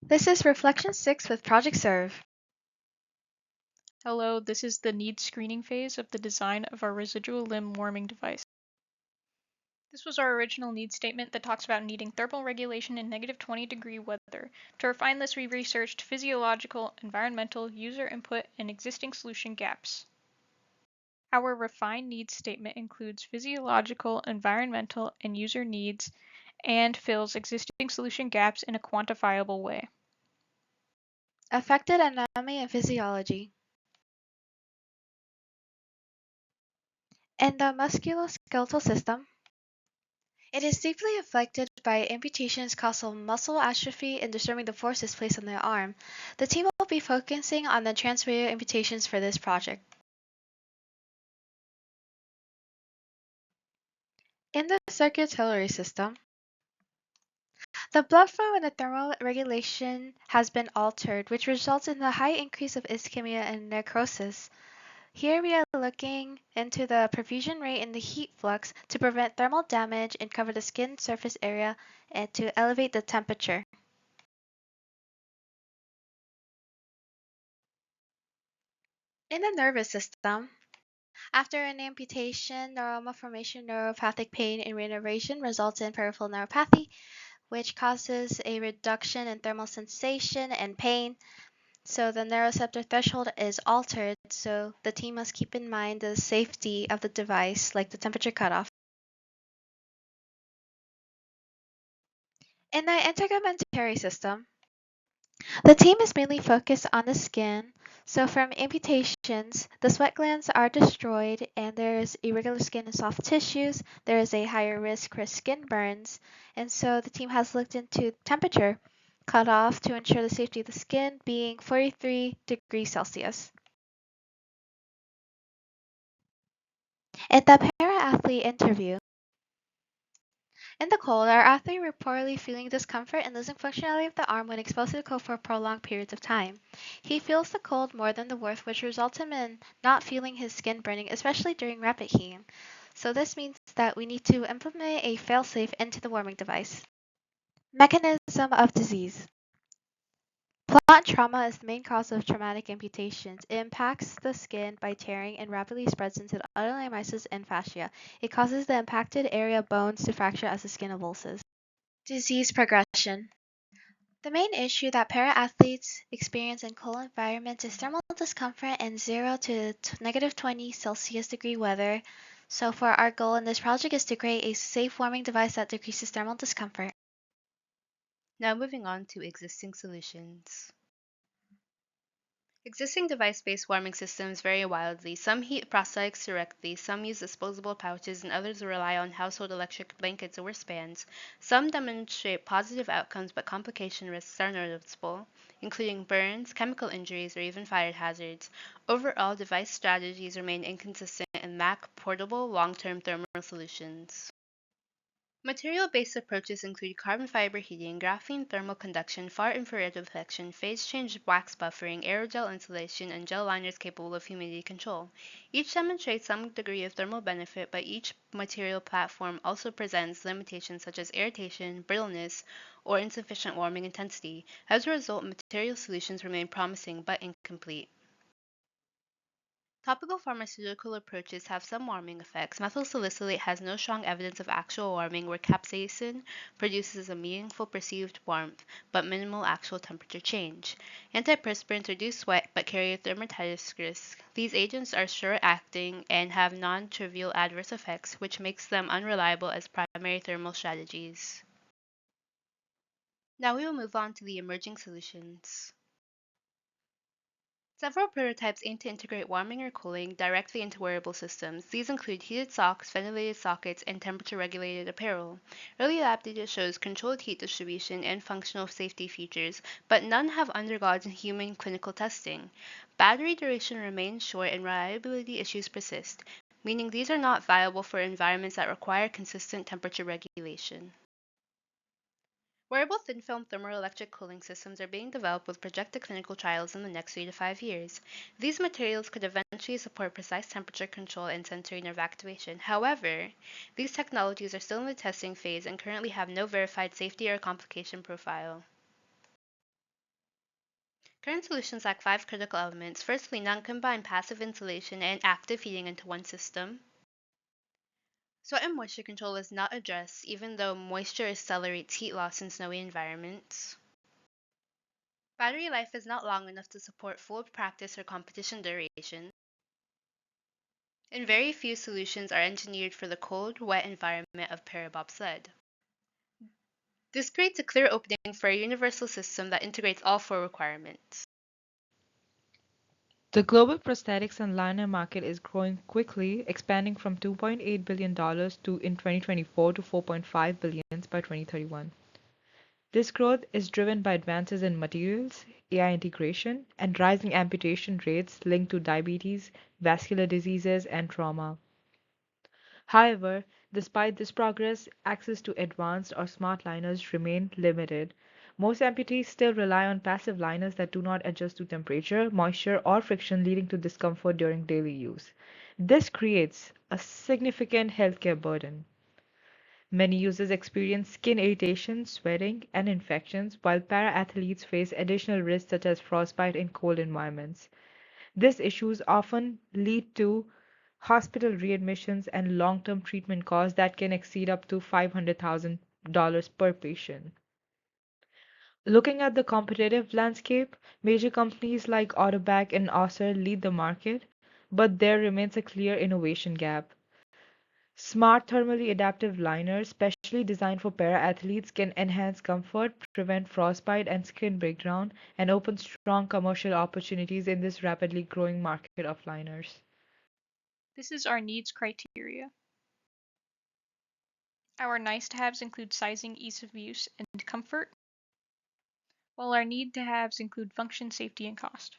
This is Reflection 6 with Project Serve. Hello, this is the need screening phase of the design of our residual limb warming device. This was our original need statement that talks about needing thermal regulation in -20-degree weather. To refine this, we researched physiological, environmental, user input, and existing solution gaps. Our refined needs statement includes physiological, environmental, and user needs and fills existing solution gaps in a quantifiable way. Affected anatomy and physiology. In the musculoskeletal system, it is deeply affected by amputations causing muscle atrophy and disturbing the forces placed on the arm. The team will be focusing on the transradial amputations for this project. In the circulatory system, the blood flow and the thermal regulation has been altered, which results in a high increase of ischemia and necrosis. Here we are looking into the perfusion rate and the heat flux to prevent thermal damage and cover the skin surface area and to elevate the temperature. In the nervous system, after an amputation, neural malformation, neuropathic pain, and reinnervation results in peripheral neuropathy, which causes a reduction in thermal sensation and pain. So the neuroreceptor threshold is altered, so the team must keep in mind the safety of the device, like the temperature cutoff. In the integumentary system, the team is mainly focused on the skin. So from amputations, the sweat glands are destroyed and there is irregular skin and soft tissues. There is a higher risk for skin burns. And so the team has looked into temperature cutoff to ensure the safety of the skin being 43 degrees Celsius. In the para-athlete interview, in the cold, our athlete reportedly feeling discomfort and losing functionality of the arm when exposed to the cold for prolonged periods of time. He feels the cold more than the warmth, which results him in not feeling his skin burning, especially during rapid heating. So this means that we need to implement a failsafe into the warming device. Mechanism of disease. Plant trauma is the main cause of traumatic amputations. It impacts the skin by tearing and rapidly spreads into the underlying mysis and fascia. It causes the impacted area bones to fracture as the skin avulses. Disease progression. The main issue that para-athletes experience in cold environments is thermal discomfort in 0 to -20 Celsius degree weather. So for our goal in this project is to create a safe warming device that decreases thermal discomfort. Now moving on to existing solutions. Existing device-based warming systems vary wildly. Some heat prosthetics directly, some use disposable pouches, and others rely on household electric blankets or wristbands. Some demonstrate positive outcomes, but complication risks are noticeable, including burns, chemical injuries, or even fire hazards. Overall, device strategies remain inconsistent and lack portable, long-term thermal solutions. Material-based approaches include carbon fiber heating, graphene thermal conduction, far-infrared reflection, phase-change wax buffering, aerogel insulation, and gel liners capable of humidity control. Each demonstrates some degree of thermal benefit, but each material platform also presents limitations such as irritation, brittleness, or insufficient warming intensity. As a result, material solutions remain promising but incomplete. Topical pharmaceutical approaches have some warming effects. Methyl salicylate has no strong evidence of actual warming, where capsaicin produces a meaningful perceived warmth, but minimal actual temperature change. Antiperspirants reduce sweat but carry a dermatitis risk. These agents are short-acting and have non-trivial adverse effects, which makes them unreliable as primary thermal strategies. Now we will move on to the emerging solutions. Several prototypes aim to integrate warming or cooling directly into wearable systems. These include heated socks, ventilated sockets, and temperature-regulated apparel. Early lab data shows controlled heat distribution and functional safety features, but none have undergone human clinical testing. Battery duration remains short and reliability issues persist, meaning these are not viable for environments that require consistent temperature regulation. Wearable thin-film thermoelectric cooling systems are being developed with projected clinical trials in the next 3 to 5 years. These materials could eventually support precise temperature control and sensory nerve activation. However, these technologies are still in the testing phase and currently have no verified safety or complication profile. Current solutions lack 5 critical elements. Firstly, none combine passive insulation and active heating into one system. Sweat and moisture control is not addressed, even though moisture accelerates heat loss in snowy environments. Battery life is not long enough to support full practice or competition duration. And very few solutions are engineered for the cold, wet environment of para-bobsled. This creates a clear opening for a universal system that integrates all 4 requirements. The global prosthetics and liner market is growing quickly, expanding from $2.8 billion in 2024 to $4.5 billion by 2031. This growth is driven by advances in materials, AI integration, and rising amputation rates linked to diabetes, vascular diseases, and trauma. However, despite this progress, access to advanced or smart liners remain limited. Most amputees still rely on passive liners that do not adjust to temperature, moisture, or friction, leading to discomfort during daily use. This creates a significant healthcare burden. Many users experience skin irritation, sweating, and infections, while para athletes face additional risks such as frostbite in cold environments. These issues often lead to hospital readmissions and long-term treatment costs that can exceed up to $500,000 per patient. Looking at the competitive landscape, major companies like Autobac and Acer lead the market, but there remains a clear innovation gap. Smart thermally adaptive liners, specially designed for para athletes, can enhance comfort, prevent frostbite and skin breakdown, and open strong commercial opportunities in this rapidly growing market of liners. This is our needs criteria. Our nice-to-haves include sizing, ease of use, and comfort, while our need-to-haves include function, safety, and cost.